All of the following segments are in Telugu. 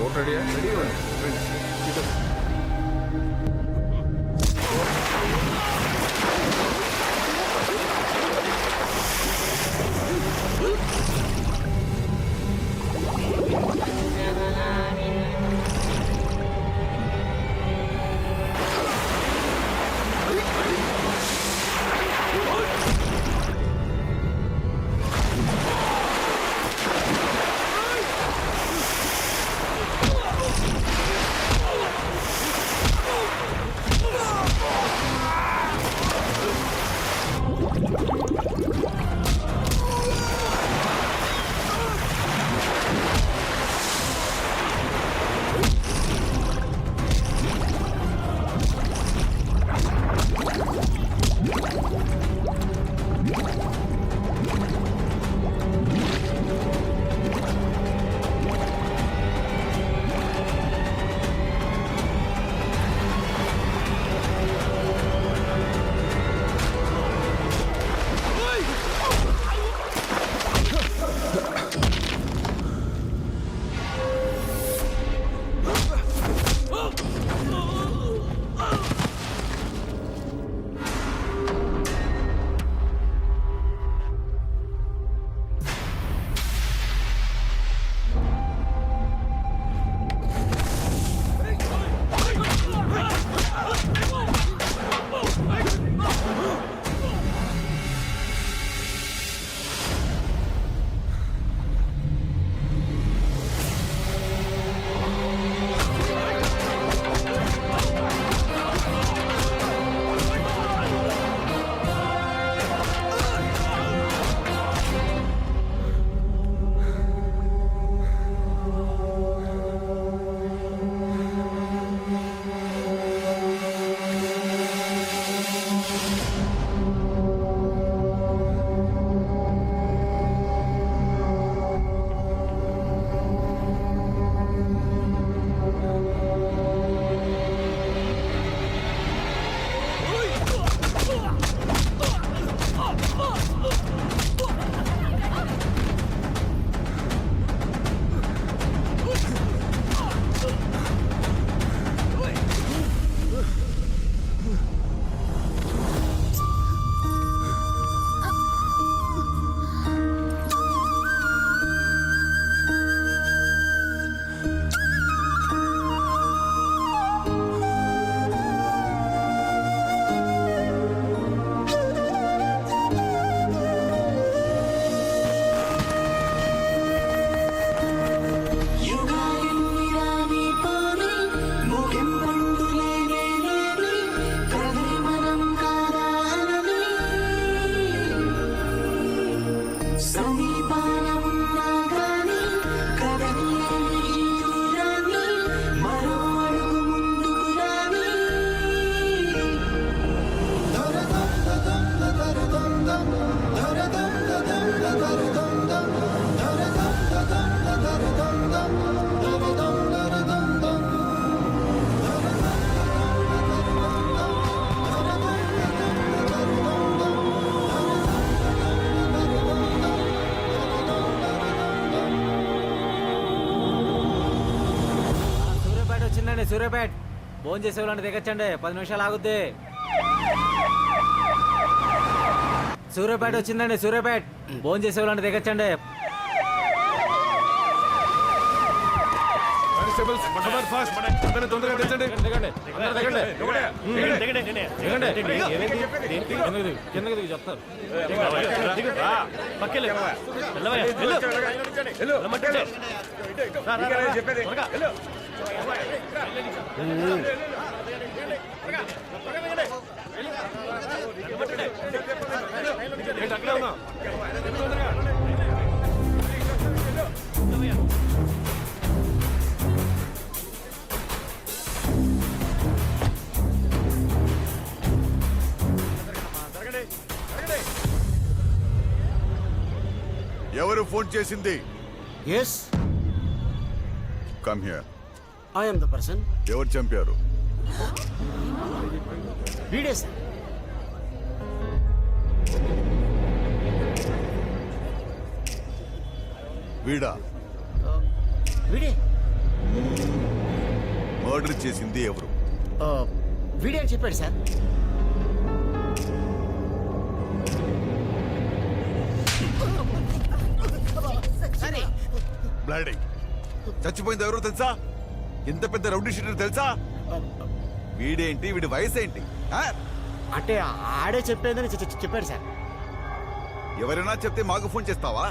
అవుట్ రెడీయా? రెడీ సూర్యాపేట్ ఫోన్ చేసే వాళ్ళని దిగచ్చండి, 10 నిమిషాలు ఆగుద్ది. సూర్యాపేట వచ్చిందండి, సూర్యాపేట్ ఫోన్ చేసే వాళ్ళని దిగచ్చండి. చెప్తారు ఎవరు ఫోన్ చేసింది? Yes, come here. I am the person. ఎవరు చంపారు? వీడే సార్. వీడా? వీడే. మర్డర్ చేసింది ఎవరు? వీడియో అని చెప్పాడు సార్. సరే బ్లడీ. చచ్చిపోయింది ఎవరో తెలుసా? ఎంత పెద్ద రౌడీ షీటర్ తెలుసా? వీడేంటి, వీడి వయసు ఏంటి? ఆ? అంటే ఆడే చెప్పేదని చెప్పాడు సార్. ఎవరైనా చెప్తే మాకు ఫోన్ చేస్తావా?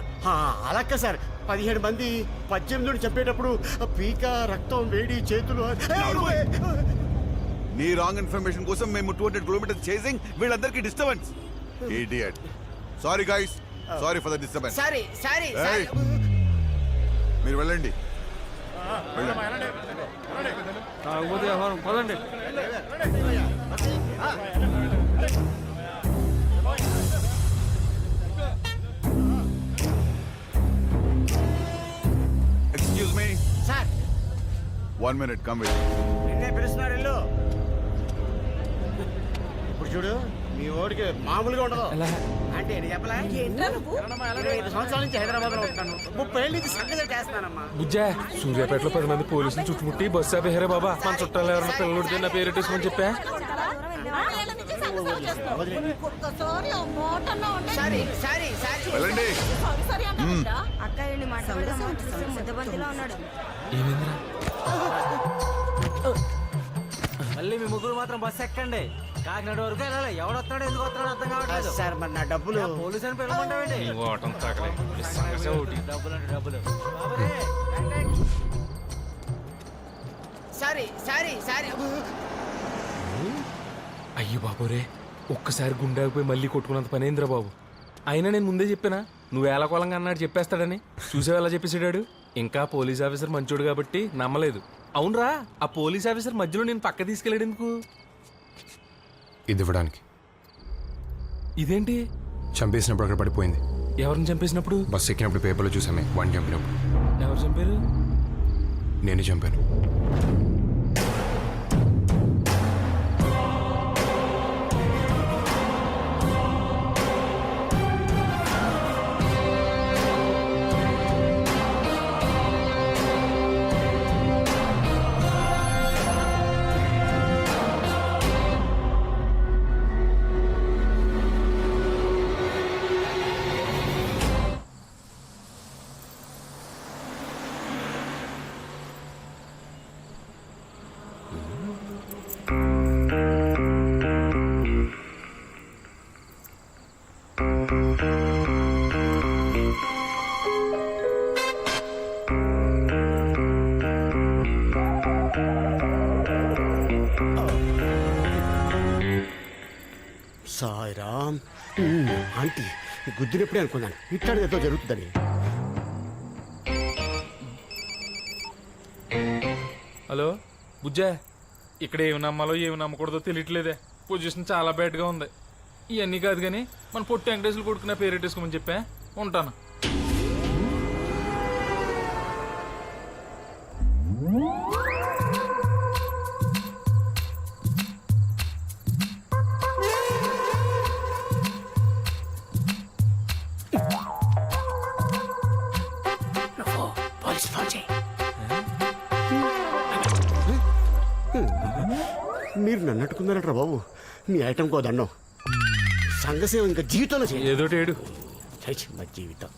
అలాక్క సార్, 17 మంది 18 చెప్పేటప్పుడు పీక, రక్తం, వేడి, చేతులు. నీ రాంగ్ ఇన్ఫర్మేషన్ కోసం మేము 200 కిలోమీటర్స్ చేసింగ్, వీళ్ళందరికీ disturbance. Idiot. Sorry guys, sorry for the disturbance. Sorry sorry Hey. మీరు వెళ్ళండి. Excuse me, sir. 1 minute, come with. నిన్నే పిలుస్తున్నారు ఇల్లు. ఇప్పుడు చూడు, మీ ఓడికి మామూలుగా ఉండదు. అంటే నేను చెప్పలే? 25 సంవత్సరాల నుంచి హైదరాబాద్ లో ఉంటాను. 30 ఏళ్ళ నుంచి సంగతి చేస్తానమ్మా. బుజ్జా, సూర్యాపేటలో 10 మంది పోలీసులు చుట్టుముట్టి బస్సు ఆపేహారే బాబా. మన చుట్టాలు ఎవరైనా పిల్లలు నా పేరు పెట్టేసుకొని చెప్పా. Sorry sorry sorry. వెళ్ళండి. ఏమైందిరా? మళ్ళీ మీ ముగ్గురు మాత్రం బస్సు ఎక్కండి. కాకినాడ వరకు వెళ్ళాలి. ఎవడు వస్తాడో ఎందుకు వస్తాడో అర్థం కావట్లేదు. సార్ మరి నా డబ్బులు. పోలీసు అని పిలవమంటావేంటి? నీ ఓటం తాకలే. నీ సంగతే ఒకటి. డబ్బులు అంటే డబ్బులు. Sorry sorry sorry. అయ్యి బాబోరే, ఒక్కసారి గుండాగిపోయి మళ్ళీ కొట్టుకున్నంత పనేంద్రా బాబు. అయినా నేను ముందే చెప్పానా నువ్వు ఏలకోలంగా అన్నాడు చెప్పేస్తాడని. చూసావు ఎలా చెప్పేసాడు. ఇంకా పోలీస్ ఆఫీసర్ మంచోడు కాబట్టి నమ్మలేదు. అవునరా, ఆ పోలీస్ ఆఫీసర్ మధ్యలో నేను పక్క తీసుకెళ్ళాడు ఎందుకు? ఇది ఇవ్వడానికి. ఇదేంటి? చంపేసినప్పుడు అక్కడ పడిపోయింది. ఎవరిని చంపేసినప్పుడు? బస్సు ఎక్కినప్పుడు పేపర్లో చూసామే, వాడిని చంపినప్పుడు. ఎవరు చంపారు? నేను చంపాను. సాయిరామ్. ఆంటీ గుద్దినప్పుడే అనుకున్నాను ఇట్లాంటి ఏదో జరుగుతుందని. హలో బుజ్జా, ఇక్కడ ఏమి నమ్మాలో ఏమి నమ్మకూడదో తెలియట్లేదే. పొజిషన్ చాలా బ్యాడ్గా ఉంది. ఇవన్నీ కాదు కానీ మన పొట్టి వెంకటేశ్వరులు కొడుకున్న పేరెట్టేసుకోమని చెప్పా. ఉంటాను. మీరు నన్ను అట్టుకున్నారట్రా బాబు. మీ ఐటమ్ కో దండం. సంఘసేవ ఇంకా జీవితంలో చేయ. ఏదోటి ఏడు. మా జీవితం.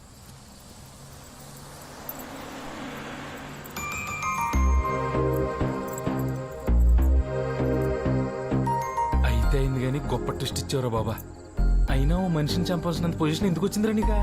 అయితే అయింది కానీ గొప్ప ట్విస్ట్ ఇచ్చావురా బాబా. అయినా ఓ మనిషిని చంపాల్సినంత పొజిషన్ ఎందుకు వచ్చిందిరా నీకా?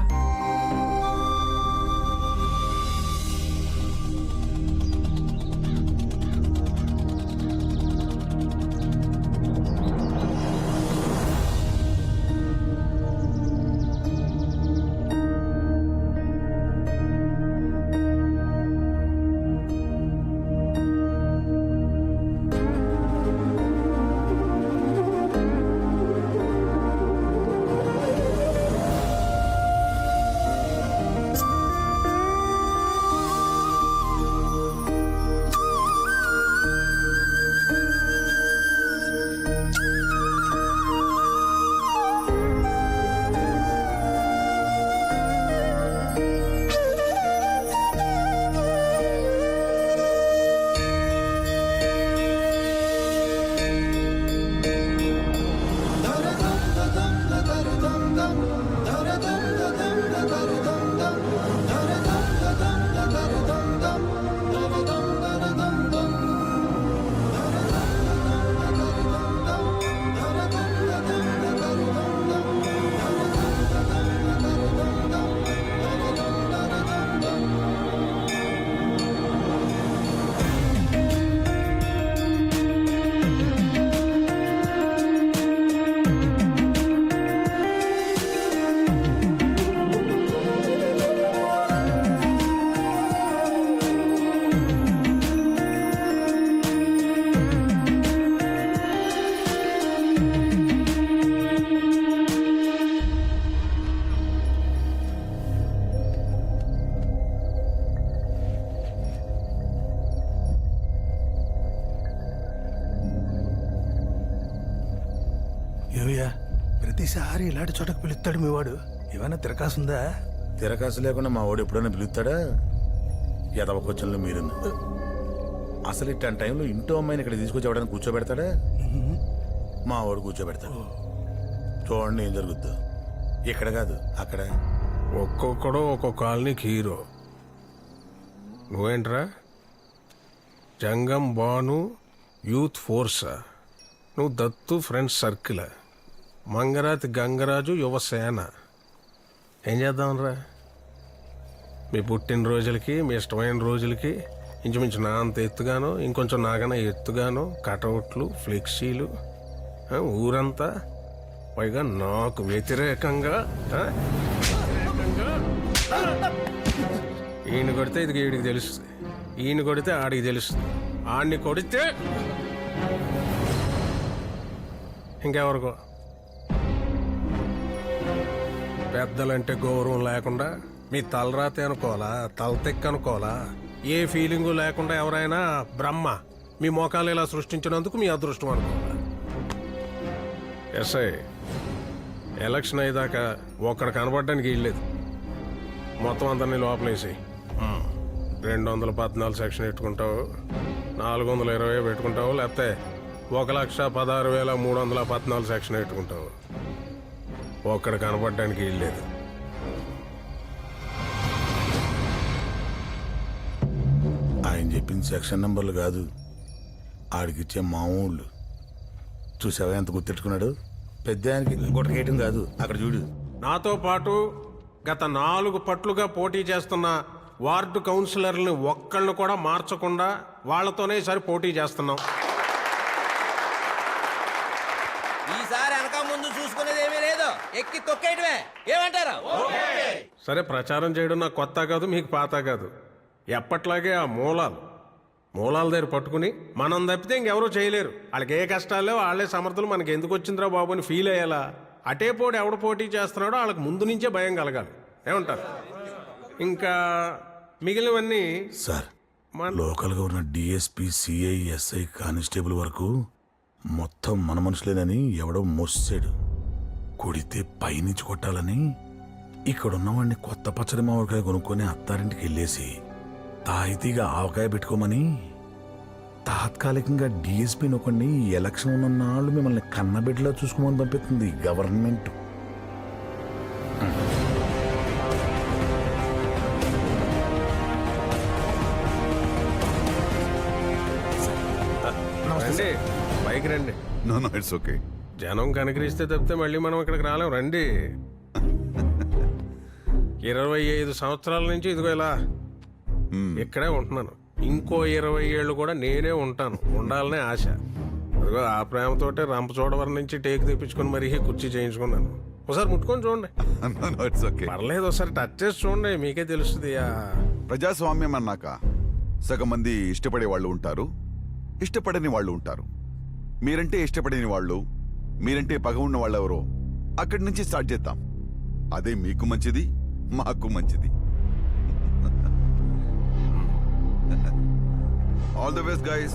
ఏమయ్యా ప్రతిసారి ఇలాంటి చోటకు పిలుస్తాడు మీ వాడు ఏమైనా తిరకాసుందా? తిరకాసు లేకుండా మా వాడు ఎప్పుడైనా పిలుస్తాడా? ఎదవ క్వశ్చన్లు మీరు అసలు ఇట్లాంటి టైంలో ఇంటో అమ్మాయిని ఇక్కడ తీసుకొచ్చి ఎవడైనా కూర్చోబెడతాడా? మా వాడు కూర్చోబెడతాడు. చూడండి ఏం జరుగుద్దో. ఇక్కడ కాదు అక్కడ. ఒక్కొక్కడు ఒక్కొక్క కాలనీకి హీరో. నువ్వేంట్రా జంగం బాను యూత్ ఫోర్సా? నువ్వు దత్తు ఫ్రెండ్స్ సర్కిల్, మంగరాతి గంగరాజు యువసేన. ఏం చేద్దామనరా? మీ పుట్టినరోజులకి మీ ఇష్టమైన రోజులకి ఇంచుమించు నా అంత ఎత్తుగాను ఇంకొంచెం నాకన్నా ఎత్తుగాను కటౌట్లు ఫ్లెక్సీలు, ఊరంతా పైగా నాకు వ్యతిరేకంగా. ఈయన కొడితే ఇది వీడికి తెలుస్తుంది, ఈయన కొడితే ఆడికి తెలుస్తుంది, ఆడిని కొడితే ఇంకెవరికో. పెద్దలంటే గౌరవం లేకుండా మీ తలరాతే అనుకోవాలా, తలతెక్క అనుకోవాలా? ఏ ఫీలింగు లేకుండా ఎవరైనా బ్రహ్మ మీ మోకాలు ఇలా సృష్టించినందుకు మీ అదృష్టం అనుకోవాలా? ఎస్ఐ ఎలక్షన్ అయ్యేదాకా ఒక్కడ కనపడడానికి వీల్లేదు. మొత్తం అందరినీ లోపలేసి 214 సెక్షన్ పెట్టుకుంటావు, 420 పెట్టుకుంటావు, లేకపోతే 1,16,314 సెక్షన్ పెట్టుకుంటావు. ఒక్కడ కనపడడానికి వీల్లేదు. ఆయన చెప్పింది సెక్షన్ నంబర్లు కాదు, ఆడికిచ్చే మామూళ్ళు. చూసావా ఎంత గుర్తెట్టుకున్నాడు? పెద్ద ఆయనకి గుట్టకేయటం కాదు, అక్కడ చూడు. నాతో పాటు గత 4 పట్లుగా పోటీ చేస్తున్న వార్డు కౌన్సిలర్ని ఒక్కళ్ళను కూడా మార్చకుండా వాళ్లతోనే ఈసారి పోటీ చేస్తున్నాం. ఈసారి వెనక ముందు చూసుకునేది ఏమీ లేదు, ఎక్కి తొక్కేయటమే. ఏమంటారు? సరే, ప్రచారం చేయడం నాకు కొత్త కాదు, మీకు పాత కాదు. ఎప్పట్లాగే ఆ మూలాల దగ్గర పట్టుకుని మనం తప్పితే ఇంకెవరూ చేయలేరు. వాళ్ళకి ఏ కష్టాలు లేవు, వాళ్ళే సమర్థులు, మనకి ఎందుకు వచ్చిందిరా బాబు అని ఫీల్ అయ్యేలా అటే పోటీ ఎవడు పోటీ చేస్తున్నాడో వాళ్ళకి ముందు నుంచే భయం కలగాలి. ఏమంటారు? ఇంకా మిగిలినవన్నీ సార్, లోకల్గా ఉన్న డిఎస్పీ, సిఐ, ఎస్ఐ, కానిస్టేబుల్ వరకు మొత్తం మన మనుషులేనని ఎవడో మోసాడు. కొడితే పైనుంచి కొట్టాలని ఇక్కడ ఉన్నవాడిని కొత్త పచ్చడి మామిడికాయ కొనుక్కొని అత్తారింటికి వెళ్ళేసి తాయితీగా ఆవకాయ పెట్టుకోమని తాత్కాలికంగా డిఎస్పీ నొకండి ఎలక్షన్ ఉన్న నాళ్ళు మిమ్మల్ని కన్నబిడ్డలా చూసుకోమని పంపిస్తుంది గవర్నమెంట్. రండి, పైకి రండి. No it's okay. జనం కనకరిస్తే తప్పితే మళ్ళీ మనం ఇక్కడికి రాలేం. రండి. 25 సంవత్సరాల నుంచి ఇదిగో ఇలా ఇక్కడే ఉంటున్నాను. ఇంకో 20 ఏళ్ళు కూడా నేనే ఉంటాను, ఉండాలనే ఆశ. అదిగో ఆ ప్రేమతోటే రంపచోడవరం నుంచి టేక్ తెప్పించుకొని మరీ కుర్చీ చేయించుకున్నాను. ఒకసారి ముట్టుకొని చూడండి. No it's okay. పర్లేదు, ఒకసారి టచ్ చేసి చూడండి, మీకే తెలుస్తుంది. ప్రజాస్వామ్యం అన్నాక సగం మంది ఇష్టపడే వాళ్ళు ఉంటారు, ఇష్టపడని వాళ్ళు ఉంటారు. మీరంటే ఇష్టపడని వాళ్ళు, మీరంటే పగ ఉన్న వాళ్ళు ఎవరో అక్కడి నుంచి స్టార్ట్ చేద్దాం. అదే మీకు మంచిది, మాకు మంచిది. All the best guys.